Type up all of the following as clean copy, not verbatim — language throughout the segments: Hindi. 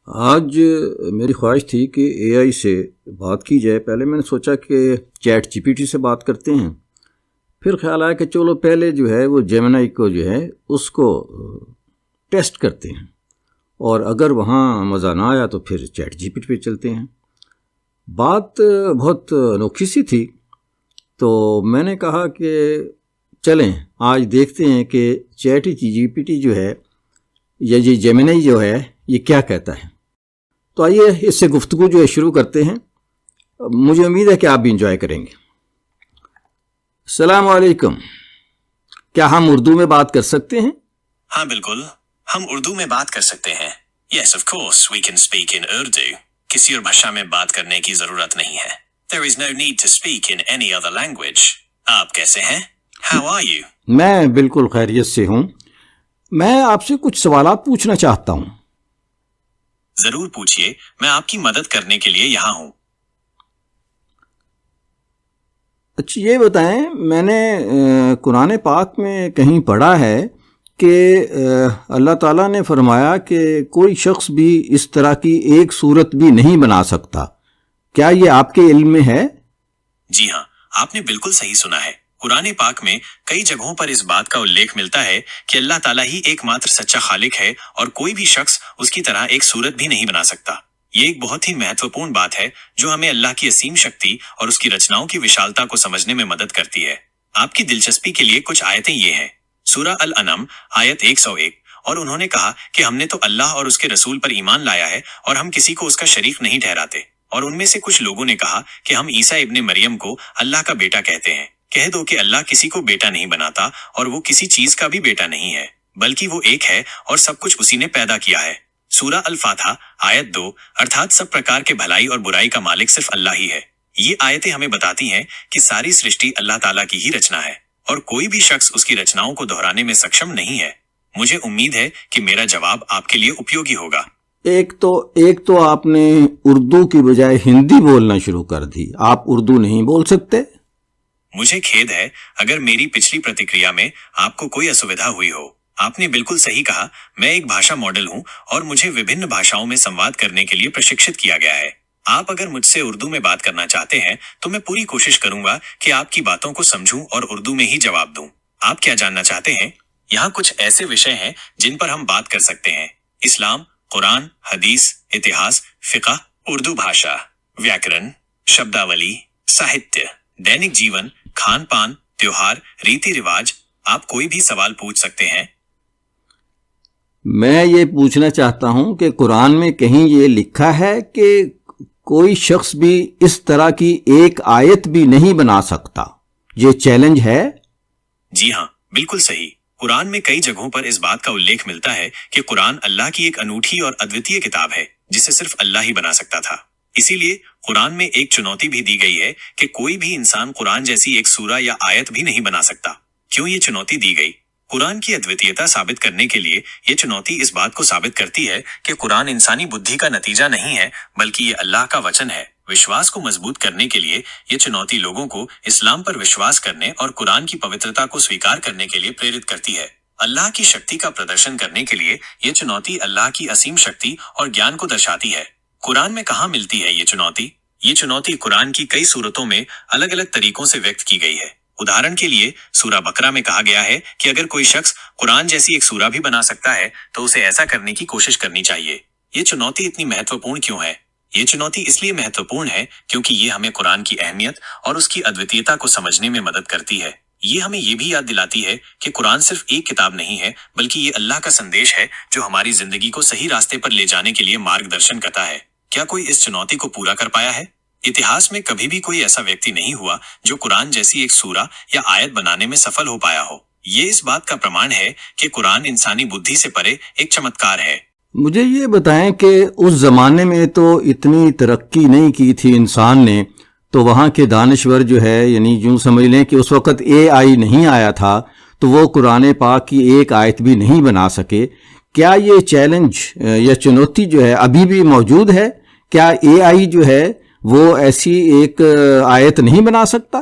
आज मेरी ख्वाहिश थी कि एआई से बात की जाए। पहले मैंने सोचा कि चैट जीपीटी से बात करते हैं, फिर ख्याल आया कि चलो पहले जो है वो जेमिनी को जो है उसको टेस्ट करते हैं, और अगर वहाँ मज़ा ना आया तो फिर चैट जीपीटी पे चलते हैं। बात बहुत अनोखी सी थी, तो मैंने कहा कि चलें आज देखते हैं कि चैट जीपीटी जो है या ये जेमिनी जो है ये क्या कहता है। तो आइए इससे गुफ्तगू जो है शुरू करते हैं। मुझे उम्मीद है कि आप भी इंजॉय करेंगे। अस्सलाम वालेकुम, क्या हम उर्दू में बात कर सकते हैं? हाँ बिल्कुल, हम उर्दू में बात कर सकते हैं। Yes, of course, we can speak in Urdu. किसी और भाषा में बात करने की जरूरत नहीं है। There is no need to speak in any other language. आप कैसे हैं? How are you? मैं बिल्कुल खैरियत से हूँ। मैं आपसे कुछ सवालात पूछना चाहता हूँ। जरूर पूछिए, मैं आपकी मदद करने के लिए यहाँ हूँ। अच्छा ये बताएं, मैंने कुरान पाक में कहीं पढ़ा है कि अल्लाह ताला ने फरमाया कि कोई शख्स भी इस तरह की एक सूरत भी नहीं बना सकता। क्या ये आपके इल्म में है? जी हाँ, आपने बिल्कुल सही सुना है। कुरान पाक में कई जगहों पर इस बात का उल्लेख मिलता है कि अल्लाह ताला ही एकमात्र सच्चा खालिक है और कोई भी शख्स उसकी तरह एक सूरत भी नहीं बना सकता। ये एक बहुत ही महत्वपूर्ण बात है जो हमें अल्लाह की असीम शक्ति और उसकी रचनाओं की विशालता को समझने में मदद करती है। आपकी दिलचस्पी के लिए कुछ आयतें ये हैं। सूरा अल अनम आयत 101, और उन्होंने कहा कि हमने तो अल्लाह और उसके रसूल पर ईमान लाया है और हम किसी को उसका शरीक नहीं ठहराते। और उनमें से कुछ लोगों ने कहा कि हम ईसा इब्ने मरियम को अल्लाह का बेटा कहते हैं। कह दो कि अल्लाह किसी को बेटा नहीं बनाता और वो किसी चीज का भी बेटा नहीं है, बल्कि वो एक है और सब कुछ उसी ने पैदा किया है। सूरा अल फातहा आयत 2, अर्थात सब प्रकार के भलाई और बुराई का मालिक सिर्फ अल्लाह ही है। ये आयतें हमें बताती हैं कि सारी सृष्टि अल्लाह ताला की ही रचना है और कोई भी शख्स उसकी रचनाओं को दोहराने में सक्षम नहीं है। मुझे उम्मीद है कि मेरा जवाब आपके लिए उपयोगी होगा। एक तो आपने उर्दू की बजाय हिंदी बोलना शुरू कर दी। आप उर्दू नहीं बोल सकते? मुझे खेद है अगर मेरी पिछली प्रतिक्रिया में आपको कोई असुविधा हुई हो। आपने बिल्कुल सही कहा, मैं एक भाषा मॉडल हूँ और मुझे विभिन्न भाषाओं में संवाद करने के लिए प्रशिक्षित किया गया है। आप अगर मुझसे उर्दू में बात करना चाहते हैं तो मैं पूरी कोशिश करूंगा कि आपकी बातों को समझूं और उर्दू में ही जवाब दूं। आप क्या जानना चाहते हैं? यहाँ कुछ ऐसे विषय हैं जिन पर हम बात कर सकते हैं: इस्लाम, कुरान, हदीस, इतिहास, फिक़ह, उर्दू भाषा, व्याकरण, शब्दावली, साहित्य, दैनिक जीवन, खान पान, त्योहार, रीति रिवाज। आप कोई भी सवाल पूछ सकते हैं। मैं ये पूछना चाहता हूं कि कुरान में कहीं ये लिखा है कि कोई शख्स भी इस तरह की एक आयत भी नहीं बना सकता? ये चैलेंज है? जी हाँ, बिल्कुल सही। कुरान में कई जगहों पर इस बात का उल्लेख मिलता है कि कुरान अल्लाह की एक अनूठी और अद्वितीय किताब है जिसे सिर्फ अल्लाह ही बना सकता था। इसीलिए कुरान में एक चुनौती भी दी गई है कि कोई भी इंसान कुरान जैसी एक सूरा या आयत भी नहीं बना सकता। क्यों ये चुनौती दी गई? कुरान की अद्वितीयता साबित करने के लिए ये चुनौती इस बात को साबित करती है कि कुरान इंसानी बुद्धि का नतीजा नहीं है, बल्कि ये अल्लाह का वचन है। विश्वास को मजबूत करने के लिए ये चुनौती लोगों को इस्लाम पर विश्वास करने और कुरान की पवित्रता को स्वीकार करने के लिए प्रेरित करती है। अल्लाह की शक्ति का प्रदर्शन करने के लिए ये चुनौती अल्लाह की असीम शक्ति और ज्ञान को दर्शाती है। कुरान में कहाँ मिलती है ये चुनौती? ये चुनौती कुरान की कई सूरतों में अलग अलग तरीकों से व्यक्त की गई है। उदाहरण के लिए सूरा बकरा में कहा गया है कि अगर कोई शख्स कुरान जैसी एक सूरा भी बना सकता है तो उसे ऐसा करने की कोशिश करनी चाहिए। ये चुनौती इतनी महत्वपूर्ण क्यों है? ये चुनौती इसलिए महत्वपूर्ण है क्योंकि ये हमें कुरान की अहमियत और उसकी अद्वितीयता को समझने में मदद करती है। ये हमें ये भी याद दिलाती है कि कुरान सिर्फ एक किताब नहीं है, बल्कि ये अल्लाह का संदेश है जो हमारी जिंदगी को सही रास्ते पर ले जाने के लिए मार्गदर्शन करता है। क्या कोई इस चुनौती को पूरा कर पाया है? इतिहास में कभी भी कोई ऐसा व्यक्ति नहीं हुआ जो कुरान जैसी एक सूरा या आयत बनाने में सफल हो पाया हो। ये इस बात का प्रमाण है कि कुरान इंसानी बुद्धि से परे एक चमत्कार है। मुझे ये बताएं कि उस जमाने में तो इतनी तरक्की नहीं की थी इंसान ने, तो वहाँ के दानिश्वर जो है, यानी यूं समझ लें कि उस वक़्त एआई नहीं आया था, तो वो कुरान पाक की एक आयत भी नहीं बना सके। क्या ये चैलेंज या चुनौती जो है अभी भी मौजूद है? क्या एआई जो है वो ऐसी एक आयत नहीं बना सकता?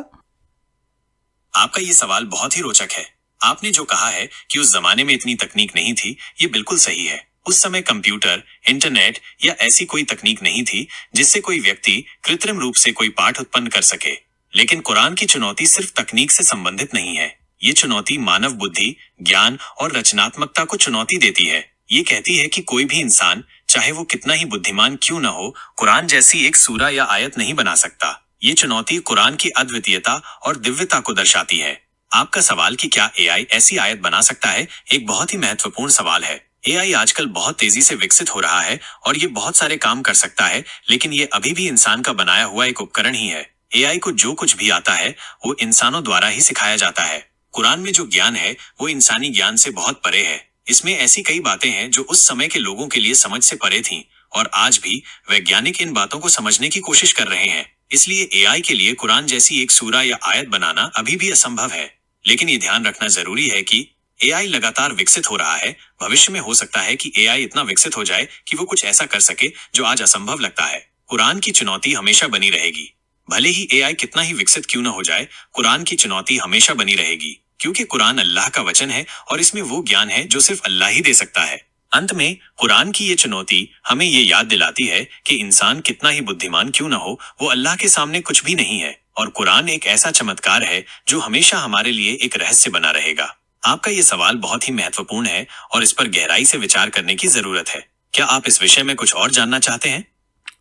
आपका ये सवाल बहुत ही रोचक है। आपने जो कहा है कि उस जमाने में इतनी तकनीक नहीं थी, ये बिल्कुल सही है। उस समय कंप्यूटर, इंटरनेट या ऐसी कोई तकनीक नहीं थी जिससे कोई व्यक्ति कृत्रिम रूप से कोई पाठ उत्पन्न कर सके। लेकिन कुरान की चुनौती सिर्फ तकनीक से संबंधित नहीं है। ये चुनौती मानव बुद्धि, ज्ञान और रचनात्मकता को चुनौती देती है। ये कहती है कि कोई भी इंसान, चाहे वो कितना ही बुद्धिमान क्यों न हो, कुरान जैसी एक सूरा या आयत नहीं बना सकता। ये चुनौती कुरान की अद्वितीयता और दिव्यता को दर्शाती है। आपका सवाल कि क्या एआई ऐसी आयत बना सकता है, एक बहुत ही महत्वपूर्ण सवाल है। एआई आजकल बहुत तेजी से विकसित हो रहा है और ये बहुत सारे काम कर सकता है, लेकिन ये अभी भी इंसान का बनाया हुआ एक उपकरण ही है। एआई को जो कुछ भी आता है वो इंसानों द्वारा ही सिखाया जाता है। कुरान में जो ज्ञान है वो इंसानी ज्ञान से बहुत परे है। इसमें ऐसी कई बातें हैं जो उस समय के लोगों के लिए समझ से परे थीं, और आज भी वैज्ञानिक इन बातों को समझने की कोशिश कर रहे हैं। इसलिए एआई के लिए कुरान जैसी एक सूरा या आयत बनाना अभी भी असंभव है। लेकिन ये ध्यान रखना जरूरी है कि एआई लगातार विकसित हो रहा है। भविष्य में हो सकता है कि एआई इतना विकसित हो जाए कि वो कुछ ऐसा कर सके जो आज असंभव लगता है। कुरान की चुनौती हमेशा बनी रहेगी। भले ही एआई कितना ही विकसित क्यों न हो जाए, कुरान की चुनौती हमेशा बनी रहेगी, क्योंकि कुरान अल्लाह का वचन है और इसमें वो ज्ञान है जो सिर्फ अल्लाह ही दे सकता है। अंत में कुरान की ये चुनौती हमें ये याद दिलाती है कि इंसान कितना ही बुद्धिमान क्यों न हो, वो अल्लाह के सामने कुछ भी नहीं है। और कुरान एक ऐसा चमत्कार है जो हमेशा हमारे लिए एक रहस्य बना रहेगा। आपका ये सवाल बहुत ही महत्वपूर्ण है और इस पर गहराई से विचार करने की जरूरत है। क्या आप इस विषय में कुछ और जानना चाहते हैं?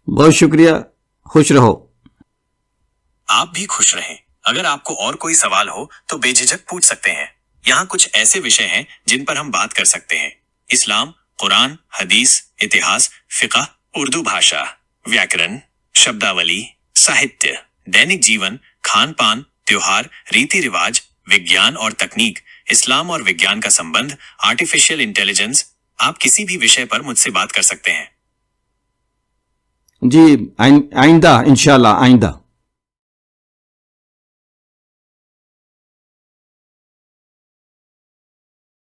बहुत शुक्रिया, खुश रहो। आप भी खुश रहें। अगर आपको और कोई सवाल हो तो बेझिझक पूछ सकते हैं। यहाँ कुछ ऐसे विषय हैं जिन पर हम बात कर सकते हैं: इस्लाम, कुरान, हदीस, इतिहास, फिक़ह, उर्दू भाषा, व्याकरण, शब्दावली, साहित्य, दैनिक जीवन, खान पान, त्योहार, रीति रिवाज, विज्ञान और तकनीक, इस्लाम और विज्ञान का संबंध, आर्टिफिशियल इंटेलिजेंस। आप किसी भी विषय पर मुझसे बात कर सकते हैं। जी, आइंदा इंशाल्लाह, आइंदा।